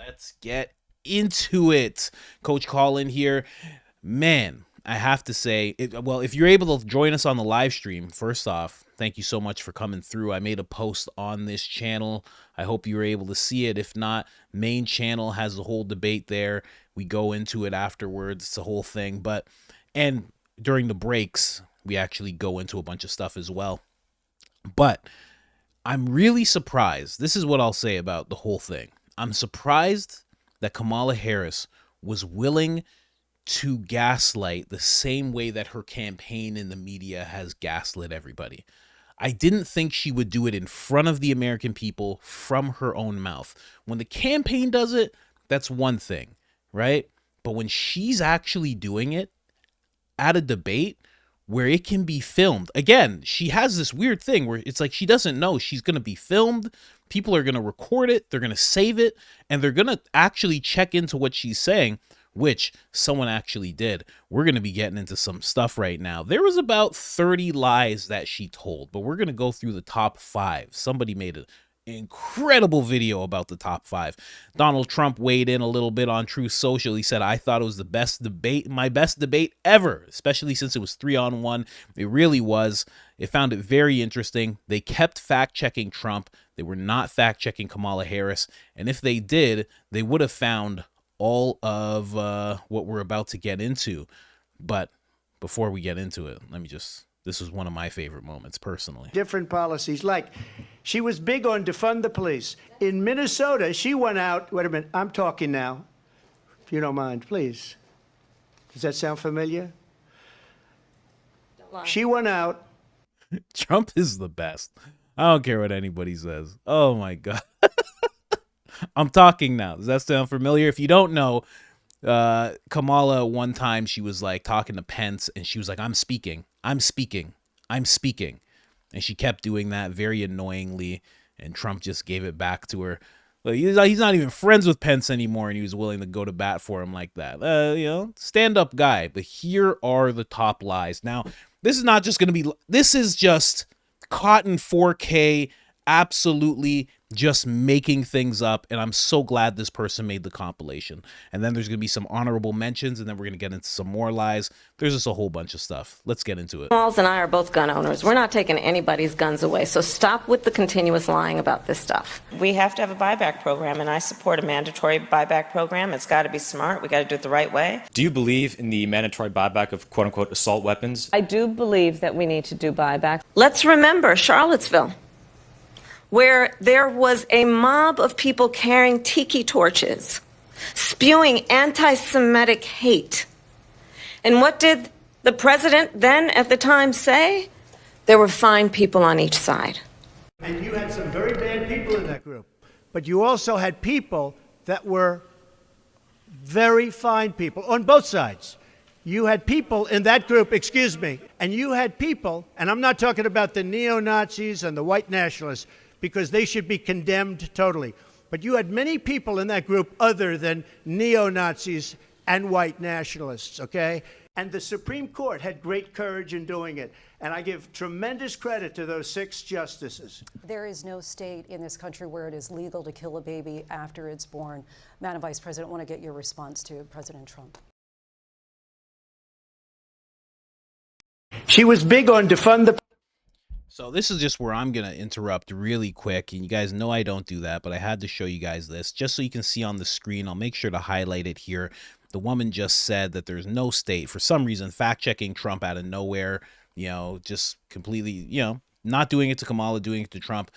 Let's get into it. Coach Colin here. Man, I have to say, if you're able to join us on the live stream, first off, thank you so much for coming through. I made a post on this channel. I hope you were able to see it. If not, main channel has the whole debate there. We go into it afterwards. It's a whole thing. And during the breaks, we actually go into a bunch of stuff as well. But I'm really surprised. This is what I'll say about the whole thing. I'm surprised that Kamala Harris was willing to gaslight the same way that her campaign in the media has gaslit everybody. I didn't think she would do it in front of the American people from her own mouth. When the campaign does it, that's one thing, right? But when she's actually doing it at a debate where it can be filmed, again, she has this weird thing where it's like she doesn't know she's going to be filmed. People are going to record it, they're going to save it, and they're going to actually check into what she's saying, which someone actually did. We're going to be getting into some stuff right now. There was about 30 lies that she told, but we're going to go through the top 5. Somebody made an incredible video about the top 5. Donald Trump weighed in a little bit on Truth Social. He said, I thought it was the best debate, my best debate ever, especially since it was 3-on-1. It really was. It found it very interesting. They kept fact-checking Trump. They were not fact-checking Kamala Harris. And if they did, they would have found all of what we're about to get into. But before we get into it, this is one of my favorite moments personally. Different policies. Like, she was big on defund the police. In Minnesota, she went out. Wait a minute. I'm talking now. If you don't mind, please. Does that sound familiar? She went out. Trump is the best. I don't care what anybody says. Oh my God. I'm talking now. Does that sound familiar? If you don't know, Kamala, one time she was like talking to Pence and she was like, I'm speaking. And she kept doing that very annoyingly. And Trump just gave it back to her. Like, he's not even friends with Pence anymore. And he was willing to go to bat for him like that. Stand up guy. But here are the top lies. Now, this is not just going to be, this is just cotton 4K, absolutely just making things up, and I'm so glad this person made the compilation. And then there's going to be some honorable mentions, and then we're going to get into some more lies. There's just a whole bunch of stuff. Let's get into it. Smalls and I are both gun owners. We're not taking anybody's guns away, so stop with the continuous lying about this stuff. We have to have a buyback program, and I support a mandatory buyback program. It's got to be smart. We got to do it the right way. Do you believe in the mandatory buyback of quote-unquote assault weapons? I do believe that we need to do buyback. Let's remember Charlottesville, where there was a mob of people carrying tiki torches, spewing anti-Semitic hate. And what did the president then at the time say? There were fine people on each side. And you had some very bad people in that group. But you also had people that were very fine people on both sides. You had people in that group, excuse me, and you had people, and I'm not talking about the neo-Nazis and the white nationalists, because they should be condemned totally. But you had many people in that group other than neo-Nazis and white nationalists, okay? And the Supreme Court had great courage in doing it. And I give tremendous credit to those 6 justices. There is no state in this country where it is legal to kill a baby after it's born. Madam Vice President, I want to get your response to President Trump. She was big on defund the... So this is just where I'm going to interrupt really quick. And you guys know I don't do that, but I had to show you guys this just so you can see on the screen. I'll make sure to highlight it here. The woman just said that there's no state, for some reason, fact-checking Trump out of nowhere, just completely, not doing it to Kamala, doing it to Trump.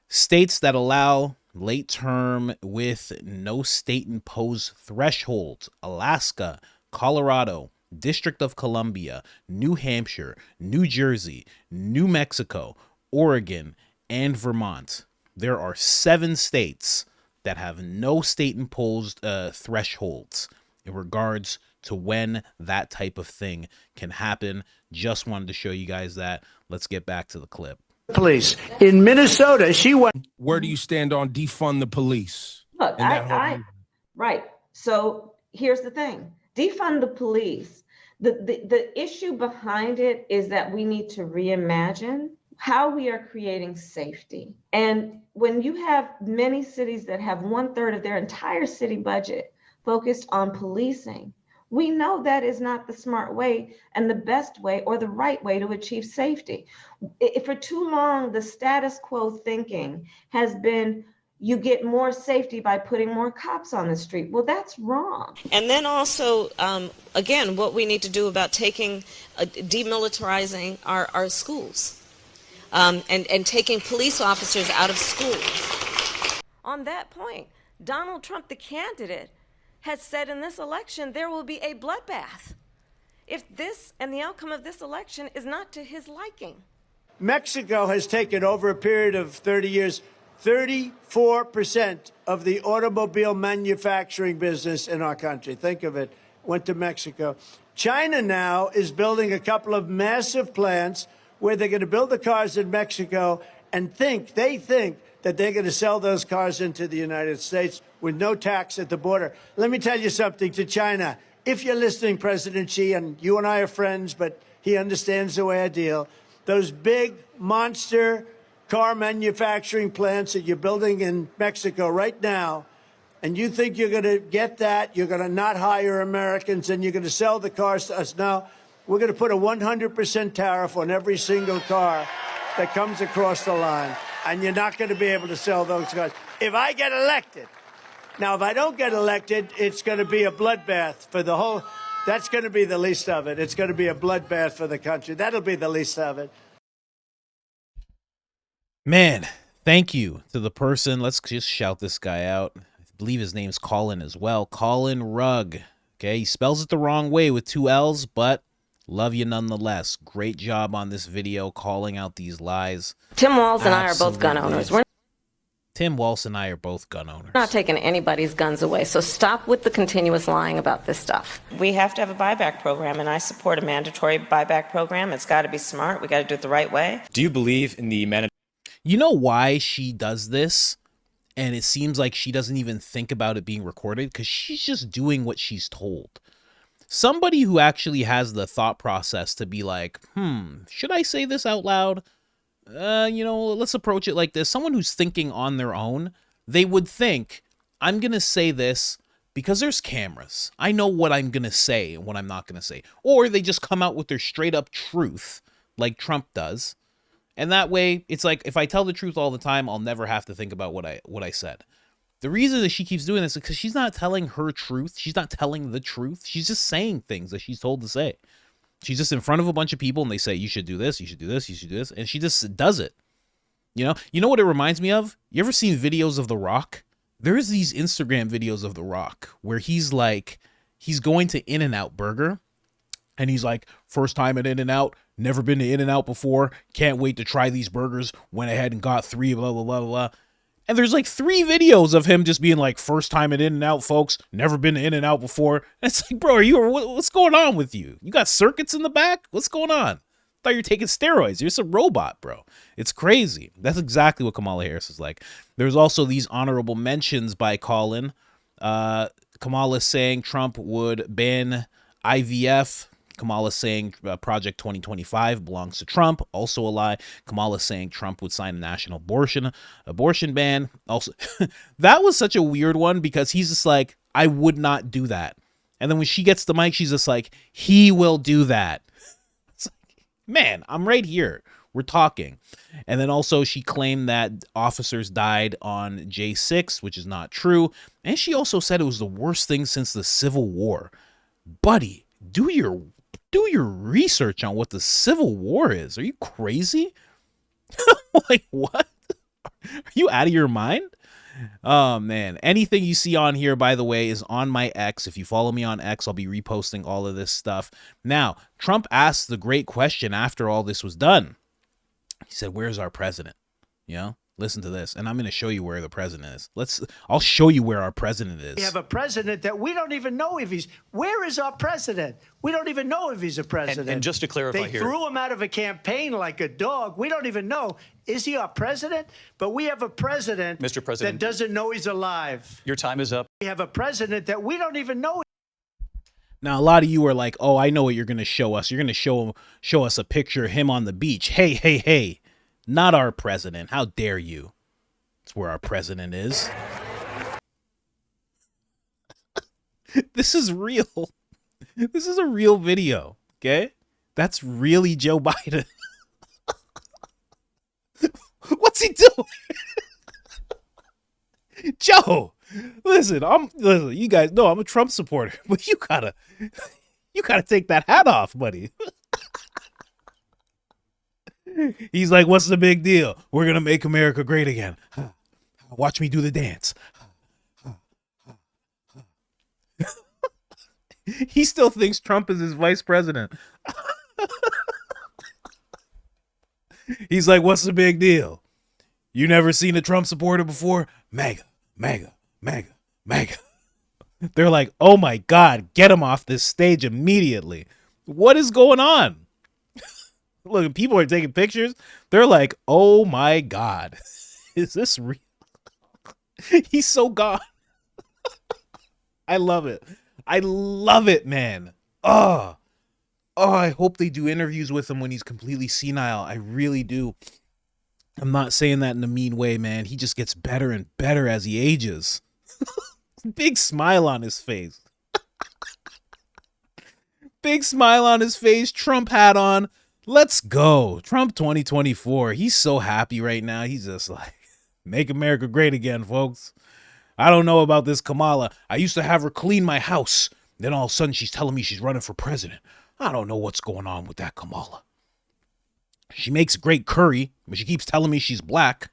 States that allow late term with no state-imposed thresholds: Alaska, Colorado, District of Columbia, New Hampshire, New Jersey, New Mexico, Oregon, and Vermont. There are 7 states that have no state-imposed thresholds in regards to when that type of thing can happen. Just wanted to show you guys that. Let's get back to the clip. Police. In Minnesota, she went... Where do you stand on defund the police? Look, right. So here's the thing. Defund the police. The issue behind it is that we need to reimagine how we are creating safety. And when you have many cities that have 1/3 of their entire city budget focused on policing, we know that is not the smart way and the best way or the right way to achieve safety. For too long, the status quo thinking has been you get more safety by putting more cops on the street. Well, that's wrong. And then also, again, what we need to do about demilitarizing our schools and taking police officers out of schools. On that point, Donald Trump, the candidate, has said in this election there will be a bloodbath if this and the outcome of this election is not to his liking. Mexico has taken over a period of 30 years 34% of the automobile manufacturing business in our country. Think of it, went to Mexico. China now is building a couple of massive plants where they're going to build the cars in Mexico and they think that they're going to sell those cars into the United States with no tax at the border. Let me tell you something to China. If you're listening, President Xi, and you and I are friends, but he understands the way I deal, those big monster car manufacturing plants that you're building in Mexico right now, and you think you're going to get that, you're going to not hire Americans, and you're going to sell the cars to us. Now, we're going to put a 100% tariff on every single car that comes across the line, and you're not going to be able to sell those cars. If I get elected, now, if I don't get elected, it's going to be a bloodbath for the whole, that's going to be the least of it. It's going to be a bloodbath for the country. That'll be the least of it. Man, thank you to the person. Let's just shout this guy out. I believe his name's Colin as well. Colin Rugg. Okay, he spells it the wrong way with 2 L's, but love you nonetheless. Great job on this video calling out these lies. Tim Walz and I are both gun owners. Tim Walz and I are both gun owners. We're not taking anybody's guns away, so stop with the continuous lying about this stuff. We have to have a buyback program, and I support a mandatory buyback program. It's got to be smart. We got to do it the right way. Do you believe in the mandatory? You know why she does this? And it seems like she doesn't even think about it being recorded because she's just doing what she's told. Somebody who actually has the thought process to be like, should I say this out loud? Let's approach it like this. Someone who's thinking on their own, they would think, I'm going to say this because there's cameras. I know what I'm going to say and what I'm not going to say. Or they just come out with their straight up truth like Trump does. And that way, it's like, if I tell the truth all the time, I'll never have to think about what I said. The reason that she keeps doing this is because she's not telling her truth. She's not telling the truth. She's just saying things that she's told to say. She's just in front of a bunch of people and they say, you should do this, you should do this, you should do this. And she just does it. You know what it reminds me of? You ever seen videos of The Rock? There's these Instagram videos of The Rock where he's going to In-N-Out Burger. And he's like, first time at In-N-Out, never been to In-N-Out before. Can't wait to try these burgers. Went ahead and got 3, blah, blah, blah, blah. And there's like 3 videos of him just being like, first time at In-N-Out, folks. Never been to In-N-Out before. And it's like, bro, what's going on with you? You got circuits in the back? What's going on? Thought you're taking steroids. You're just a robot, bro. It's crazy. That's exactly what Kamala Harris is like. There's also these honorable mentions by Colin. Kamala saying Trump would ban IVF. Kamala saying Project 2025 belongs to Trump. Also a lie. Kamala saying Trump would sign a national abortion ban. Also, that was such a weird one because he's just like, I would not do that. And then when she gets the mic, she's just like, he will do that. It's like, man, I'm right here. We're talking. And then also she claimed that officers died on J6, which is not true. And she also said it was the worst thing since the Civil War. Buddy, do your research on what the Civil War is. Are you crazy? Like, what? Are you out of your mind? Oh, man. Anything you see on here, by the way, is on my X. If you follow me on X, I'll be reposting all of this stuff. Now, Trump asked the great question after all this was done. He said, where's our president? Listen to this, and I'm going to show you where the president is. I'll show you where our president is. We have a president that we don't even know if where is our president? We don't even know if he's a president. And just to clarify they threw him out of a campaign like a dog. We don't even know. Is he our president? But we have a president, Mr. President, that doesn't know he's alive. Your time is up. We have a president that we don't even know. Now, a lot of you are like, oh, I know what you're going to show us. You're going to show us a picture of him on the beach. Hey. Not our president. How dare you? That's where our president is. This is real. This is a real video, okay? That's really Joe Biden. What's he doing? Joe, listen, you guys know I'm a Trump supporter, but you gotta take that hat off, buddy. He's like, what's the big deal? We're gonna make America great again. Watch me do the dance. He still thinks Trump is his vice president. He's like, what's the big deal? You never seen a Trump supporter before? MAGA, MAGA, MAGA, MAGA. They're like, oh my God, get him off this stage immediately. What is going on? Look, people are taking pictures. They're like, oh my God, is this real? He's so gone. I love it. I love it, man. Oh, I hope they do interviews with him when he's completely senile. I really do. I'm not saying that in a mean way, man. He just gets better and better as he ages. Big smile on his face. Big smile on his face. Trump hat on. Let's go. Trump 2024. He's so happy right now. He's just like, make America great again, folks. I don't know about this Kamala. I used to have her clean my house. Then all of a sudden she's telling me she's running for president. I don't know what's going on with that Kamala. She makes great curry, but she keeps telling me she's black.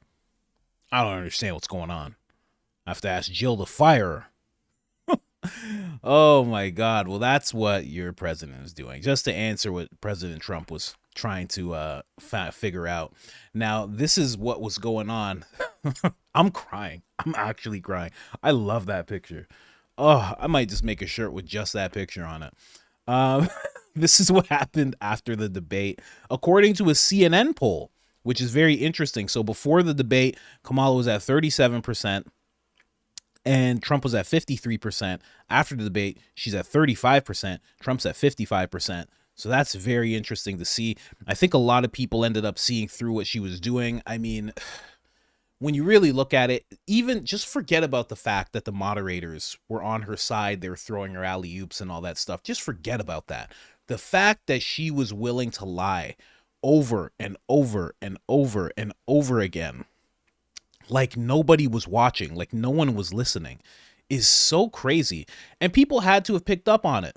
I don't understand what's going on. I have to ask Jill to fire her. Oh my God. Well, that's what your president is doing. Just to answer what President Trump was trying to figure out. Now, this is what was going on. I'm crying. I'm actually crying. I love that picture. Oh, I might just make a shirt with just that picture on it. This is what happened after the debate, according to a CNN poll, which is very interesting. So before the debate, Kamala was at 37% and Trump was at 53%. After the debate, she's at 35%. Trump's at 55%. So that's very interesting to see. I think a lot of people ended up seeing through what she was doing. I mean, when you really look at it, even just forget about the fact that the moderators were on her side. They were throwing her alley-oops and all that stuff. Just forget about that. The fact that she was willing to lie over and over and over and over again, like nobody was watching, like no one was listening, is so crazy. And people had to have picked up on it.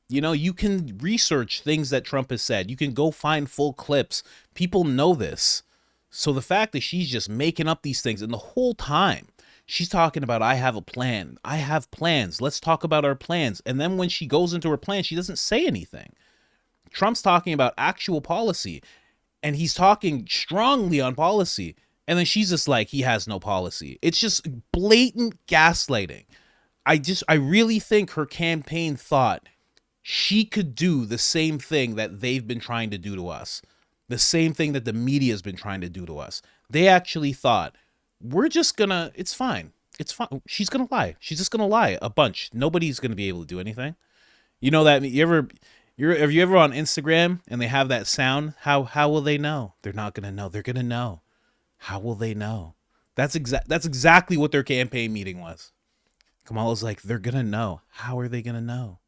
You know, you can research things that Trump has said. You can go find full clips. People know this. So the fact that she's just making up these things, and the whole time she's talking about, I have a plan. I have plans. Let's talk about our plans. And then when she goes into her plan, she doesn't say anything. Trump's talking about actual policy, and he's talking strongly on policy. And then she's just like, he has no policy. It's just blatant gaslighting. I really think her campaign thought she could do the same thing that they've been trying to do to us. The same thing that the media has been trying to do to us. They actually thought, we're just gonna, it's fine. It's fine. She's gonna lie. She's just gonna lie a bunch. Nobody's gonna be able to do anything. You know that, are you ever on Instagram and they have that sound? How will they know? They're not gonna know. They're gonna know. How will they know? That's exactly what their campaign meeting was. Kamala's like, they're gonna know. How are they gonna know?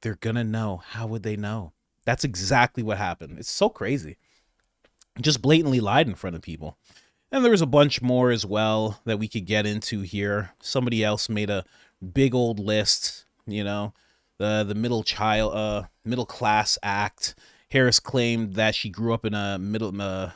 They're gonna know. How would they know? That's exactly what happened. It's so crazy. Just blatantly lied in front of people. And there was a bunch more as well that we could get into here. Somebody else made a big old list, you know, the middle class act. Harris claimed that she grew up in a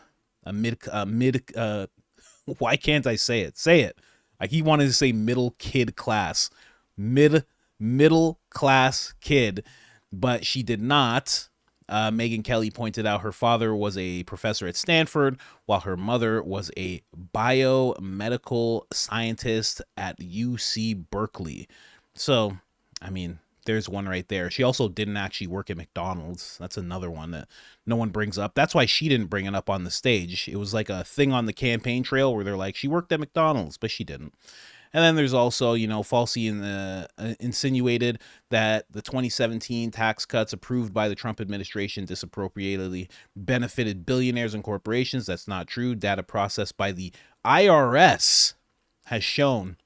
why can't I say it? Say it. Like he wanted to say middle kid class. Middle class kid, but she did not. Megyn Kelly pointed out her father was a professor at Stanford, while her mother was a biomedical scientist at UC Berkeley. So, I mean, there's one right there. She also didn't actually work at McDonald's. That's another one that no one brings up. That's why she didn't bring it up on the stage. It was like a thing on the campaign trail where they're like, she worked at McDonald's, but she didn't. And then there's also, falsely insinuated that the 2017 tax cuts approved by the Trump administration disappropriately benefited billionaires and corporations. That's not true. Data processed by the IRS has shown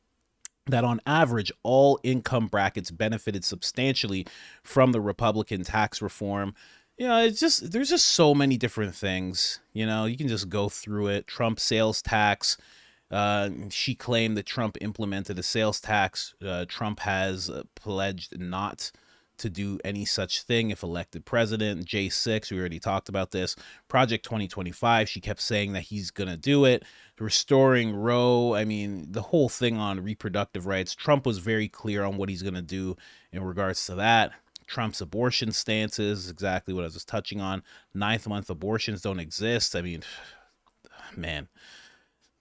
that on average, all income brackets benefited substantially from the Republican tax reform. There's just so many different things. You can just go through it. Trump sales tax. She claimed that Trump implemented a sales tax. Trump has pledged not to do any such thing if elected president. J6, we already talked about this. Project 2025, she kept saying that he's going to do it. Restoring Roe, the whole thing on reproductive rights. Trump was very clear on what he's going to do in regards to that. Trump's abortion stances, exactly what I was just touching on. 9th-month abortions don't exist. Man,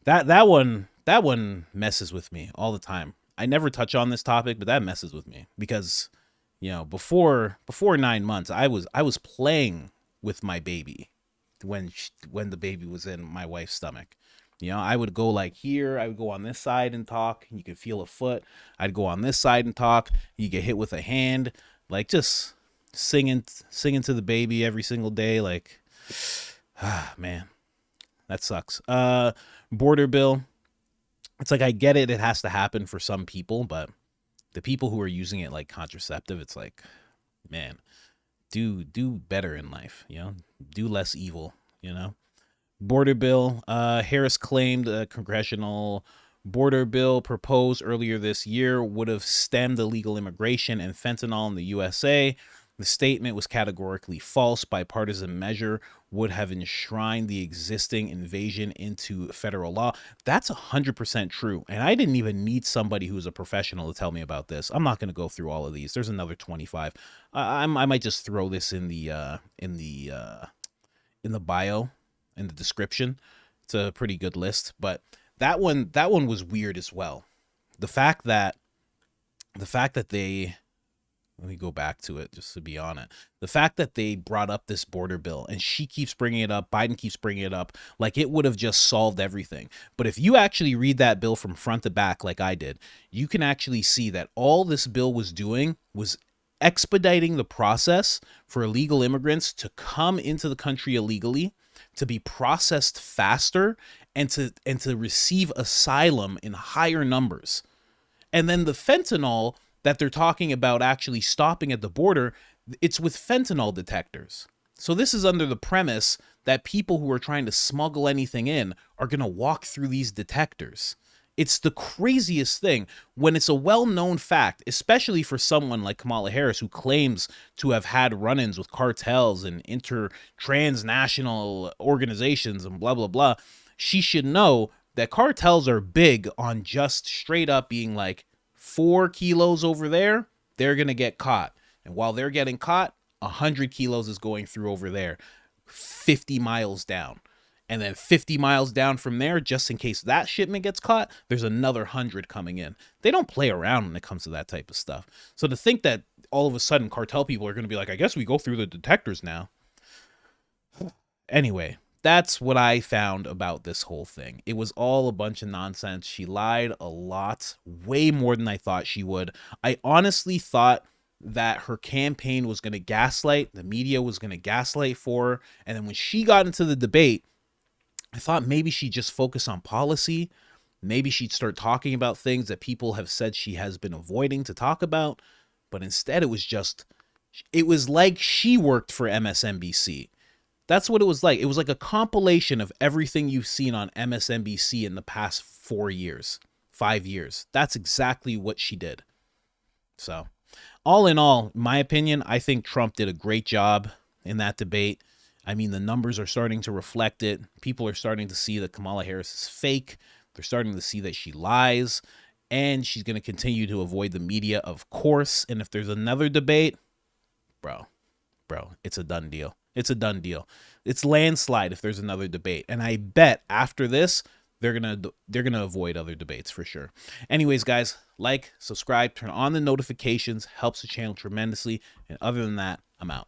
that one messes with me all the time. I never touch on this topic, but that messes with me because before 9 months, I was playing with my baby when the baby was in my wife's stomach. I would go like here, I would go on this side and talk, and you could feel a foot. I'd go on this side and talk, you get hit with a hand, like just singing to the baby every single day. Like, man, that sucks. Border bill. It's like, I get it. It has to happen for some people, but the people who are using it like contraceptive, it's like, man, do better in life, do less evil, Border bill. Harris claimed a congressional border bill proposed earlier this year would have stemmed illegal immigration and fentanyl in the USA. The statement was categorically false. Bipartisan measure would have enshrined the existing invasion into federal law. That's 100% true. And I didn't even need somebody who's a professional to tell me about this. I'm not going to go through all of these. There's another 25. I might just throw this in the bio, in the description. It's a pretty good list, but that one was weird as well. The fact that they, let me go back to it just to be on it. The fact that they brought up this border bill and she keeps bringing it up, Biden keeps bringing it up, like it would have just solved everything. But if you actually read that bill from front to back like I did, you can actually see that all this bill was doing was expediting the process for illegal immigrants to come into the country illegally, to be processed faster, and to receive asylum in higher numbers. And then the fentanyl that they're talking about actually stopping at the border, it's with fentanyl detectors. So this is under the premise that people who are trying to smuggle anything in are going to walk through these detectors. It's the craziest thing when it's a well-known fact, especially for someone like Kamala Harris, who claims to have had run-ins with cartels and transnational organizations and blah, blah, blah. She should know that cartels are big on just straight up being like, 4 kilos over there, they're going to get caught. And while they're getting caught, 100 kilos is going through over there, 50 miles down. And then 50 miles down from there, just in case that shipment gets caught, there's another 100 coming in. They don't play around when it comes to that type of stuff. So to think that all of a sudden cartel people are going to be like, I guess we go through the detectors now. Anyway, that's what I found about this whole thing. It was all a bunch of nonsense. She lied a lot, way more than I thought she would. I honestly thought that her campaign was going to gaslight, the media was going to gaslight for her. And then when she got into the debate, I thought maybe she'd just focus on policy. Maybe she'd start talking about things that people have said she has been avoiding to talk about. But instead, it was like she worked for MSNBC. That's what it was like. It was like a compilation of everything you've seen on MSNBC in the past 4 years, 5 years. That's exactly what she did. So, all in all, in my opinion, I think Trump did a great job in that debate. I mean, the numbers are starting to reflect it. People are starting to see that Kamala Harris is fake. They're starting to see that she lies. And she's going to continue to avoid the media, of course. And if there's another debate, bro, it's a done deal. It's a done deal. It's landslide if there's another debate. And I bet after this, they're gonna avoid other debates for sure. Anyways, guys, like, subscribe, turn on the notifications, helps the channel tremendously. And other than that, I'm out.